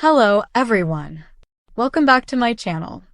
Hello, everyone. Welcome back to my channel.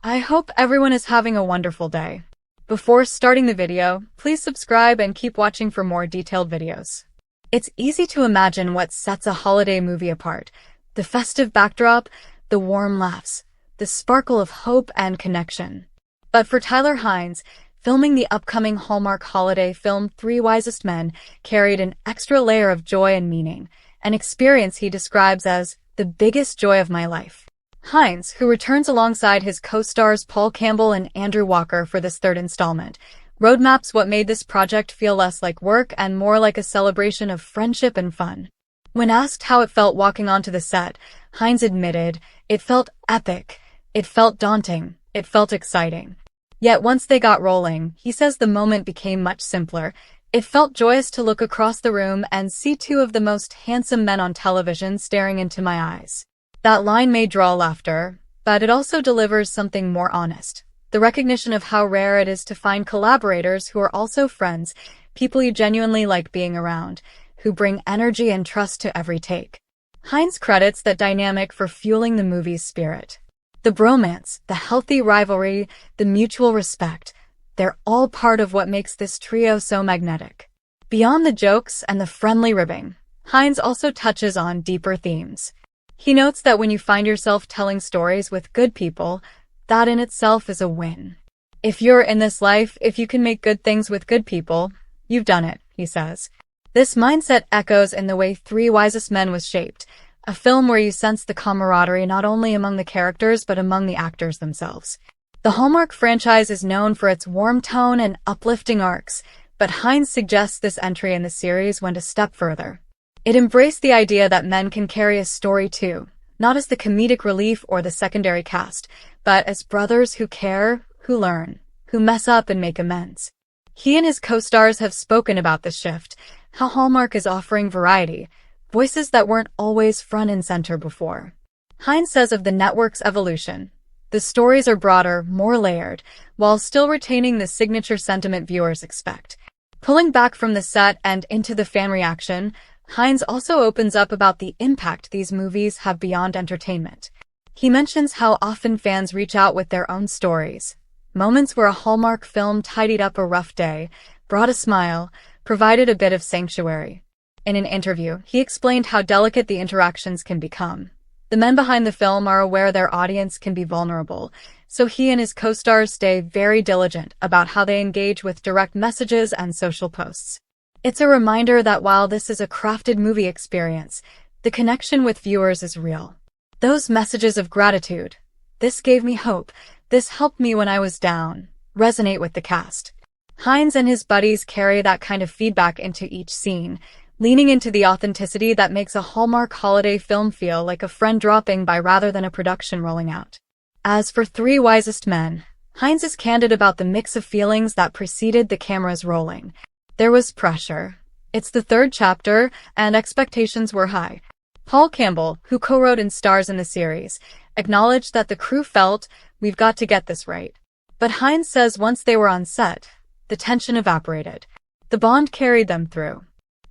I hope everyone is having a wonderful day. Before starting the video, please subscribe and keep watching for more detailed videos. It's easy to imagine what sets a holiday movie apart. The festive backdrop, the warm laughs, the sparkle of hope and connection. But for Tyler Hynes, filming the upcoming Hallmark holiday film Three Wisest Men carried an extra layer of joy and meaning, an experience he describes as the biggest joy of my life. Hynes, who returns alongside his co-stars Paul Campbell and Andrew Walker for this third installment, roadmaps what made this project feel less like work and more like a celebration of friendship and fun. When asked how it felt walking onto the set, Hynes admitted, "It felt epic. It felt daunting. It felt exciting." Yet once they got rolling, he says the moment became much simpler. "It felt joyous to look across the room and see two of the most handsome men on television staring into my eyes." That line may draw laughter, but it also delivers something more honest. The recognition of how rare it is to find collaborators who are also friends, people you genuinely like being around, who bring energy and trust to every take. Hynes credits that dynamic for fueling the movie's spirit. The bromance, the healthy rivalry, the mutual respect, they're all part of what makes this trio so magnetic. Beyond the jokes and the friendly ribbing, Hynes also touches on deeper themes. He notes that when you find yourself telling stories with good people, that in itself is a win. If you're in this life, if you can make good things with good people, you've done it, he says. This mindset echoes in the way Three Wisest Men was shaped, a film where you sense the camaraderie not only among the characters but among the actors themselves. The Hallmark franchise is known for its warm tone and uplifting arcs, but Hynes suggests this entry in the series went a step further. It embraced the idea that men can carry a story too, not as the comedic relief or the secondary cast, but as brothers who care, who learn, who mess up and make amends. He and his co-stars have spoken about this shift, how Hallmark is offering variety, voices that weren't always front and center before. Hynes says of the network's evolution, the stories are broader, more layered, while still retaining the signature sentiment viewers expect. Pulling back from the set and into the fan reaction, Hynes also opens up about the impact these movies have beyond entertainment. He mentions how often fans reach out with their own stories, moments where a Hallmark film tidied up a rough day, brought a smile, provided a bit of sanctuary. In an interview, he explained how delicate the interactions can become. The men behind the film are aware their audience can be vulnerable, so he and his co-stars stay very diligent about how they engage with direct messages and social posts. It's a reminder that while this is a crafted movie experience, the connection with viewers is real. Those messages of gratitude, "This gave me hope, this helped me when I was down," resonate with the cast. Hynes and his buddies carry that kind of feedback into each scene, leaning into the authenticity that makes a Hallmark holiday film feel like a friend dropping by rather than a production rolling out. As for Three Wisest Men, Hynes is candid about the mix of feelings that preceded the cameras rolling. There was pressure. It's the third chapter, and expectations were high. Paul Campbell, who co-wrote and stars in the series, acknowledged that the crew felt, "We've got to get this right." But Hynes says once they were on set, the tension evaporated. The bond carried them through.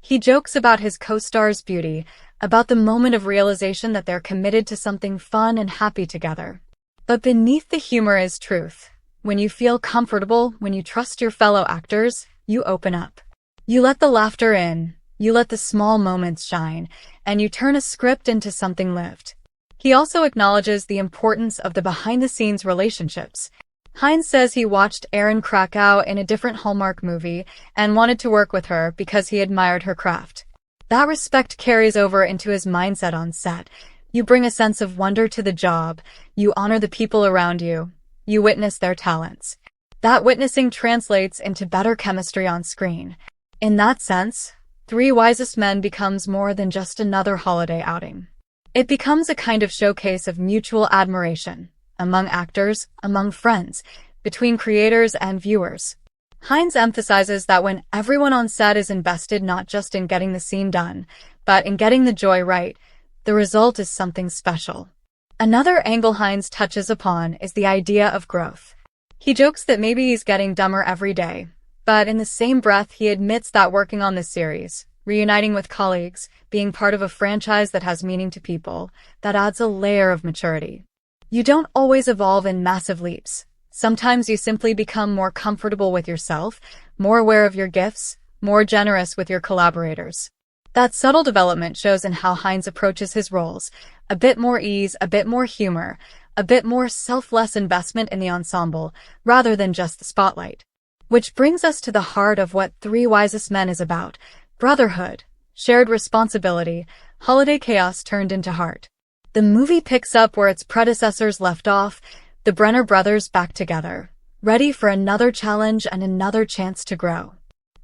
He jokes about his co-star's beauty, about the moment of realization that they're committed to something fun and happy together. But beneath the humor is truth. When you feel comfortable, when you trust your fellow actors, you open up. You let the laughter in, you let the small moments shine, and you turn a script into something lived. He also acknowledges the importance of the behind-the-scenes relationships. Hynes says he watched Erin Krakow in a different Hallmark movie and wanted to work with her because he admired her craft. That respect carries over into his mindset on set. You bring a sense of wonder to the job, you honor the people around you, you witness their talents. That witnessing translates into better chemistry on screen. In that sense, Three Wisest Men becomes more than just another holiday outing. It becomes a kind of showcase of mutual admiration, among actors, among friends, between creators and viewers. Hynes emphasizes that when everyone on set is invested not just in getting the scene done, but in getting the joy right, the result is something special. Another angle Hynes touches upon is the idea of growth. He jokes that maybe he's getting dumber every day, but in the same breath he admits that working on this series, reuniting with colleagues, being part of a franchise that has meaning to people, that adds a layer of maturity. You don't always evolve in massive leaps. Sometimes you simply become more comfortable with yourself, more aware of your gifts, more generous with your collaborators. That subtle development shows in how Hynes approaches his roles. A bit more ease, a bit more humor, a bit more selfless investment in the ensemble, rather than just the spotlight. Which brings us to the heart of what Three Wisest Men is about: brotherhood, shared responsibility, holiday chaos turned into heart. The movie picks up where its predecessors left off, the Brenner brothers back together, ready for another challenge and another chance to grow.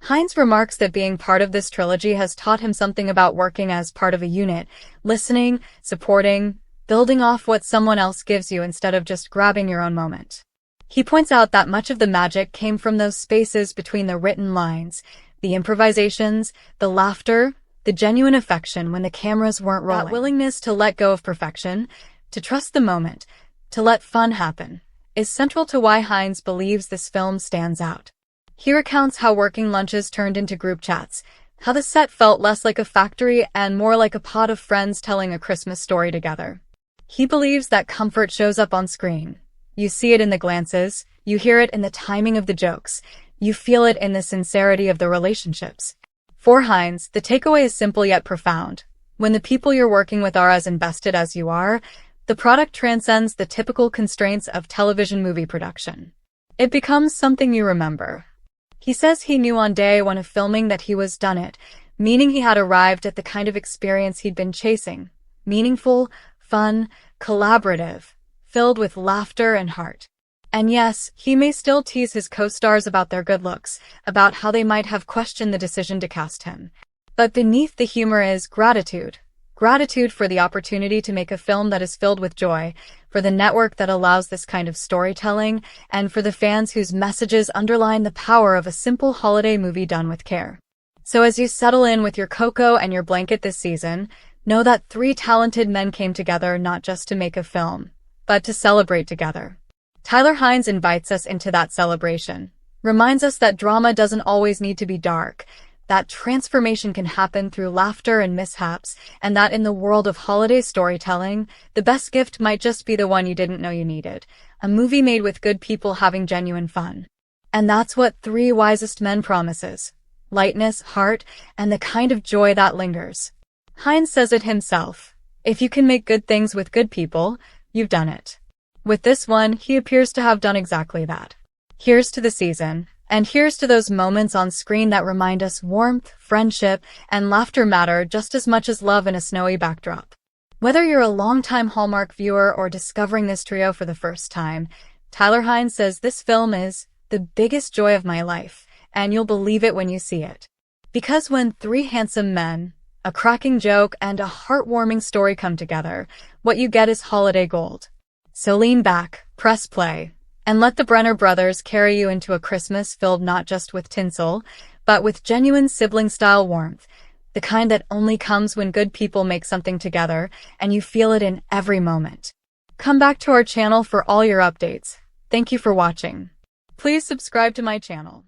Hynes remarks that being part of this trilogy has taught him something about working as part of a unit, listening, supporting, building off what someone else gives you instead of just grabbing your own moment. He points out that much of the magic came from those spaces between the written lines, the improvisations, the laughter, the genuine affection when the cameras weren't rolling. That willingness to let go of perfection, to trust the moment, to let fun happen, is central to why Hynes believes this film stands out. He recounts how working lunches turned into group chats, how the set felt less like a factory and more like a pod of friends telling a Christmas story together. He believes that comfort shows up on screen. You see it in the glances, you hear it in the timing of the jokes, you feel it in the sincerity of the relationships. For Hynes, the takeaway is simple yet profound. When the people you're working with are as invested as you are, the product transcends the typical constraints of television movie production. It becomes something you remember. He says he knew on day one of filming that he was done it, meaning he had arrived at the kind of experience he'd been chasing: meaningful, fun, collaborative, filled with laughter and heart. And yes, he may still tease his co-stars about their good looks, about how they might have questioned the decision to cast him. But beneath the humor is gratitude. Gratitude for the opportunity to make a film that is filled with joy, for the network that allows this kind of storytelling, and for the fans whose messages underline the power of a simple holiday movie done with care. So as you settle in with your cocoa and your blanket this season, know that three talented men came together not just to make a film, but to celebrate together. Tyler Hynes invites us into that celebration, reminds us that drama doesn't always need to be dark, that transformation can happen through laughter and mishaps, and that in the world of holiday storytelling, the best gift might just be the one you didn't know you needed: a movie made with good people having genuine fun. And that's what Three Wisest Men promises: lightness, heart, and the kind of joy that lingers. Hynes says it himself: if you can make good things with good people, you've done it. With this one, he appears to have done exactly that. Here's to the season. And here's to those moments on screen that remind us warmth, friendship, and laughter matter just as much as love in a snowy backdrop. Whether you're a longtime Hallmark viewer or discovering this trio for the first time, Tyler Hynes says this film is the biggest joy of my life, and you'll believe it when you see it. Because when three handsome men, a cracking joke, and a heartwarming story come together, what you get is holiday gold. So lean back, press play, and let the Brenner brothers carry you into a Christmas filled not just with tinsel, but with genuine sibling-style warmth, the kind that only comes when good people make something together, and you feel it in every moment. Come back to our channel for all your updates. Thank you for watching. Please subscribe to my channel.